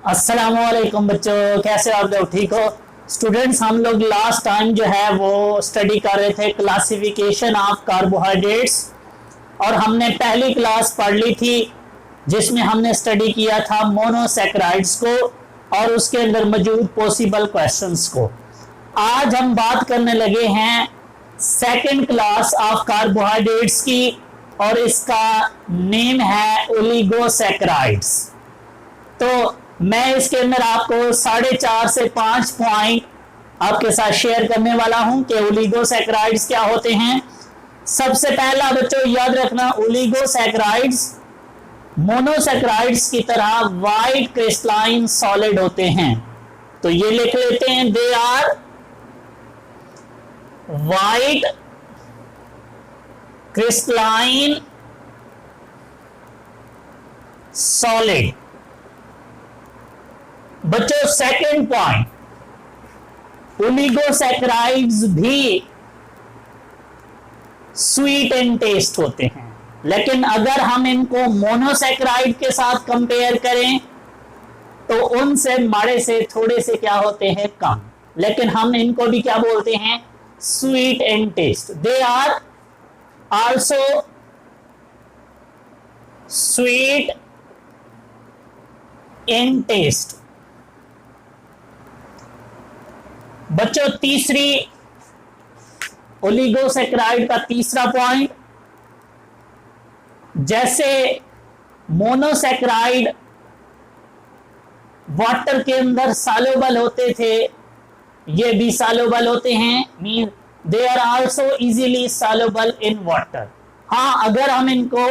अस्सलामुअलैकुम बच्चों, कैसे हो आप लोग? ठीक हो स्टूडेंट्स? हम लोग लास्ट टाइम जो है वो स्टडी कर रहे थे क्लासिफिकेशन ऑफ कार्बोहाइड्रेट्स, और हमने पहली क्लास पढ़ ली थी जिसमें हमने स्टडी किया था मोनोसैकराइड्स को और उसके अंदर मौजूद पॉसिबल क्वेश्चंस को। आज हम बात करने लगे हैं सेकंड क्लास ऑफ कार्बोहाइड्रेट्स की, और इसका नेम है ओलिगोसैकराइड्स। तो मैं इसके अंदर आपको 4.5 से 5 पॉइंट आपके साथ शेयर करने वाला हूं कि ओलिगोसैकराइड्स क्या होते हैं। सबसे पहला बच्चों याद रखना, ओलिगोसैकराइड्स मोनोसैकराइड्स की तरह वाइट क्रिस्टलाइन सॉलिड होते हैं। तो ये लिख लेते हैं, they are white crystalline solid. बच्चों सेकंड पॉइंट, ओलिगोसैकराइड्स भी स्वीट इन टेस्ट होते हैं, लेकिन अगर हम इनको मोनोसैकराइड के साथ कंपेयर करें तो उनसे माड़े से थोड़े से क्या होते हैं, कम, लेकिन हम इनको भी क्या बोलते हैं, sweet in taste. They are also sweet in taste. बच्चों तीसरी ओलिगोसैकराइड का तीसरा पॉइंट, जैसे मोनोसैकराइड वाटर के अंदर सॉल्युबल होते थे, ये भी सॉल्युबल होते हैं, mean they are also easily soluble in water. हाँ, अगर हम इनको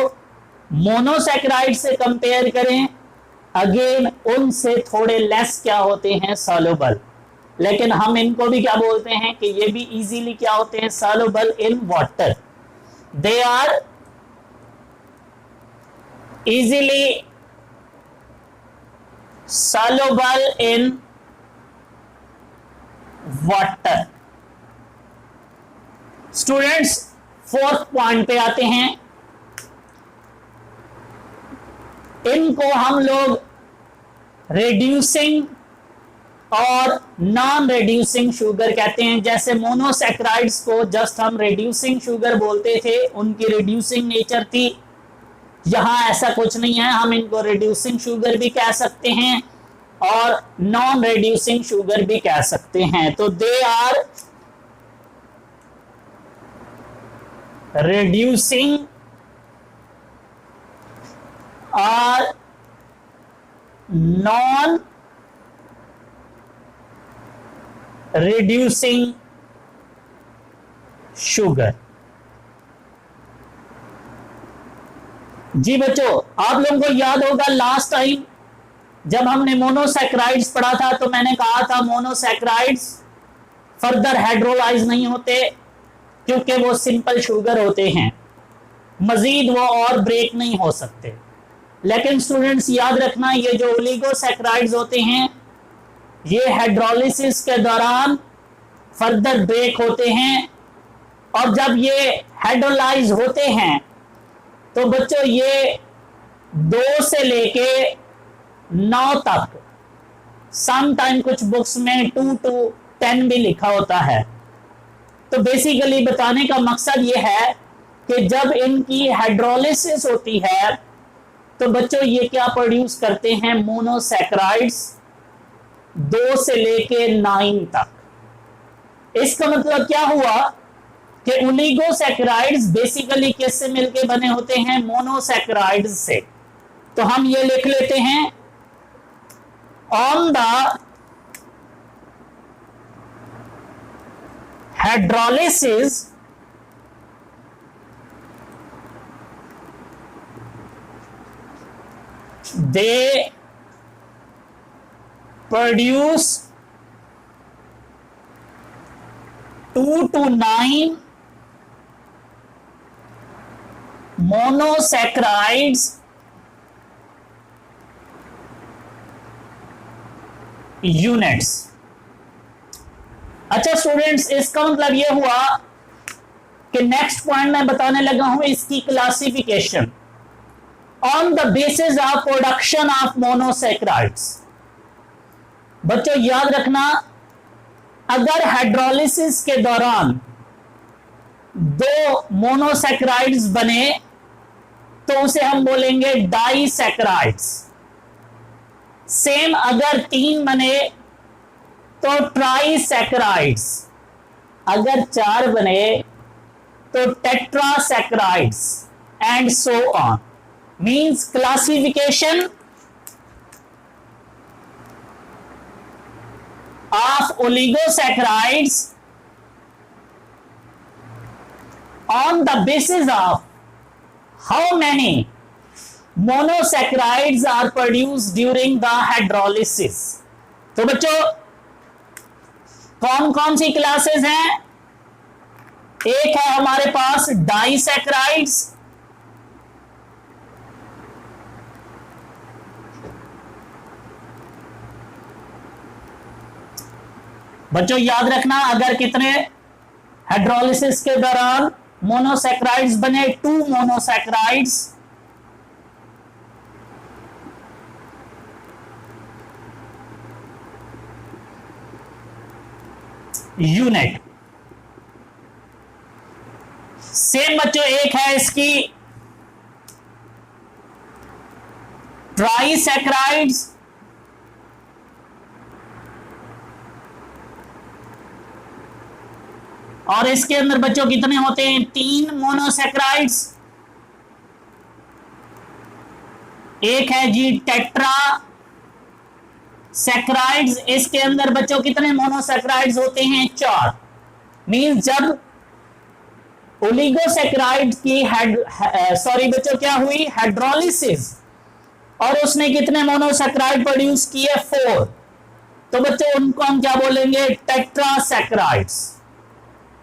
मोनोसैकराइड से कंपेयर करें, अगेन उनसे थोड़े लेस क्या होते हैं, सॉल्युबल, लेकिन हम इनको भी क्या बोलते हैं कि ये भी इजीली क्या होते हैं, soluble in water. They are easily soluble in water. Students fourth point पे आते हैं, इनको हम लोग रिड्यूसिंग और नॉन रिड्यूसिंग शुगर कहते हैं। जैसे मोनोसैकराइड्स को जस्ट हम रिड्यूसिंग शुगर बोलते थे, उनकी रिड्यूसिंग नेचर थी, यहां ऐसा कुछ नहीं है, हम इनको रिड्यूसिंग शुगर भी कह सकते हैं और नॉन रिड्यूसिंग शुगर भी कह सकते हैं। तो दे आर रिड्यूसिंग और नॉन रिड्यूसिंग शुगर। जी बच्चों, आप लोगों को याद होगा लास्ट टाइम जब हमने मोनोसैकराइड्स पढ़ा था तो मैंने कहा था मोनोसैकराइड्स फर्दर हाइड्रोलाइज नहीं होते क्योंकि वो सिंपल शुगर होते हैं, मजीद वो और ब्रेक नहीं हो सकते। लेकिन स्टूडेंट्स याद रखना, ये जो ओलिगोसैकराइड्स होते हैं ये हाइड्रोलिसिस के दौरान फर्दर ब्रेक होते हैं, और जब ये हाइड्रोलाइज होते हैं तो बच्चों ये 2 से लेके 9 तक, सम टाइम कुछ बुक्स में 2 to 10 भी लिखा होता है। तो बेसिकली बताने का मकसद ये है कि जब इनकी हाइड्रोलिसिस होती है तो बच्चों ये क्या प्रोड्यूस करते हैं, मोनोसैकराइड्स 2 से लेके 9 तक। इसका मतलब क्या हुआ कि ओलिगोसैकराइड्स बेसिकली किससे मिलके बने होते हैं, मोनोसैकराइड्स से। तो हम ये लिख लेते हैं, on the hydrolysis they produce 2 to 9 monosaccharides units। अच्छा स्टूडेंट्स, इसका मतलब यह हुआ कि नेक्स्ट पॉइंट मैं बताने लगा हूं इसकी classification. on the basis of production of monosaccharides, बच्चों याद रखना, अगर हाइड्रोलिसिस के दौरान दो मोनोसैकेराइड्स बने तो उसे हम बोलेंगे डाइसैकेराइड्स। सेम अगर 3 बने तो ट्राइसैकेराइड्स, अगर 4 बने तो tetrasaccharides and so on. Means classification of oligosaccharides on the basis of how many monosaccharides are produced during the hydrolysis। तो बच्चों कौन कौन सी क्लासेस हैं? एक है हमारे पास डाइसैकेराइड्स, बच्चों याद रखना, अगर कितने हाइड्रोलिसिस के दौरान मोनोसैकेराइड्स बने, 2 मोनोसैकेराइड्स, यूनिट। सेम बच्चों एक है इसकी ट्राइसैकेराइड्स, और इसके अंदर बच्चों कितने होते हैं? 3 मोनोसैकेराइड्स। एक है जी टेट्रा सैकेराइड्स, इसके अंदर बच्चों कितने मोनोसैकेराइड्स होते हैं? 4। मींस जब ओलिगोसैकेराइड की सॉरी बच्चों क्या हुई? हाइड्रोलिसिस, और उसने कितने मोनोसैकेराइड प्रोड्यूस किए? 4। तो बच्चों उनको हम क्या बोलेंगे? टेट्रासैकेराइड्स।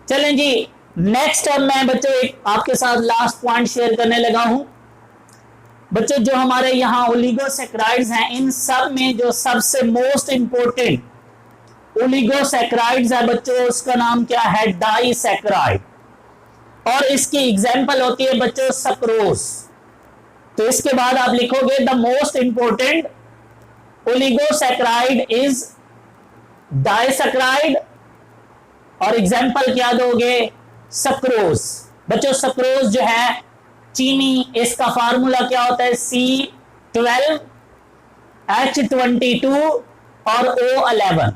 चलें जी नेक्स्ट, अब मैं बच्चों एक आपके साथ लास्ट पॉइंट शेयर करने लगा हूं। बच्चों जो हमारे यहां ओलिगोसैकेराइड्स हैं, इन सब में जो सबसे मोस्ट इंपॉर्टेंट ओलिगोसैकेराइड्स है बच्चों, उसका नाम क्या है? डाइसैकेराइड। और इसकी एग्जांपल होती है बच्चों सक्रोज। तो इसके बाद आप लिखोगे the most important oligosaccharide is disaccharide, और एग्जाम्पल क्या दोगे? सक्रोज। बच्चों सक्रोज जो है चीनी, इसका फार्मूला क्या होता है? C12H22 और O11।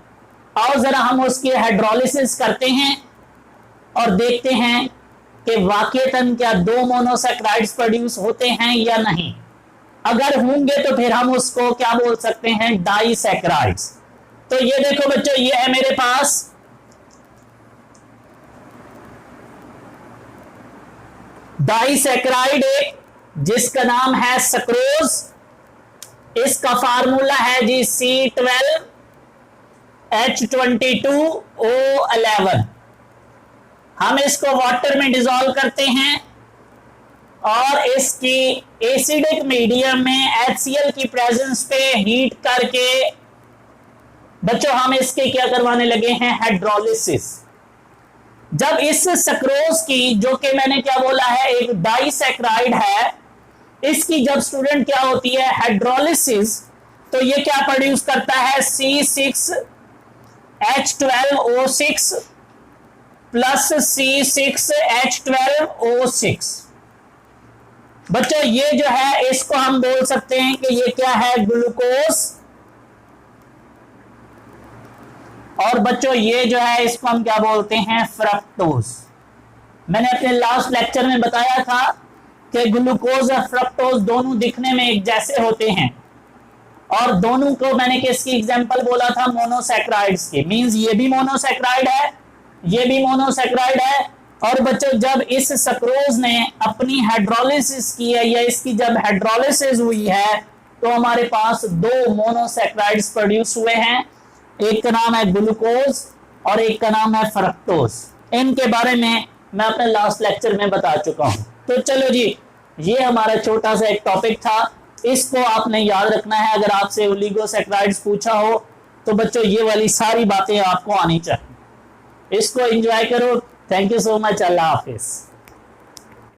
आओ जरा हम उसकी हाइड्रोलिसिस करते हैं और देखते हैं कि वाकईतन क्या 2 मोनोसैकेराइड्स प्रोड्यूस होते हैं या नहीं। अगर होंगे तो फिर हम उसको क्या बोल सकते हैं? डाइसैकेराइड्स। तो ये देखो बच्चों, ये है मेरे पास डाइसैकेराइड एक, जिसका नाम है सक्रोज। इसका फार्मूला है जी C12H22O11। हम इसको वाटर में डिसॉल्व करते हैं और इसकी एसिडिक मीडियम में HCl की प्रेजेंस पे हीट करके बच्चों हम इसके क्या करवाने लगे हैं? हाइड्रोलिसिस। जब इस सक्रोज की, जो कि मैंने क्या बोला है एक डाइसैकेराइड है, इसकी जब स्टूडेंट क्या होती है? हाइड्रोलिसिस, तो ये क्या प्रोड्यूस करता है? C6H12O6 plus C6H12O6। बच्चों ये जो है इसको हम बोल सकते हैं कि ये क्या है? ग्लूकोज। और बच्चों ये जो है इसको हम क्या बोलते हैं? फ्रक्टोज। मैंने अपने लास्ट लेक्चर में बताया था कि ग्लूकोज और फ्रक्टोज दोनों दिखने में एक जैसे होते हैं, और दोनों को मैंने किसकी एग्जांपल बोला था? मोनोसैकेराइड्स की। मींस ये भी मोनोसैकेराइड है, ये भी मोनोसैकेराइड है। और बच्चों जब इस सक्रोज ने अपनी हाइड्रोलिसिस की है, या इसकी जब हाइड्रोलिसिस हुई है, तो हमारे पास 2 मोनोसैकेराइड्स प्रोड्यूस हुए हैं। एक का नाम है ग्लूकोज और एक का नाम है फ्रक्टोज। इनके बारे में मैं अपने लास्ट लेक्चर में बता चुका हूं। तो चलो जी, ये हमारा छोटा सा एक टॉपिक था, इसको आपने याद रखना है। अगर आपसे ओलिगोसैकेराइड्स पूछा हो तो बच्चों ये वाली सारी बातें आपको आनी चाहिए। इसको एंजॉय करो। Thank you so much. Allah Hafiz.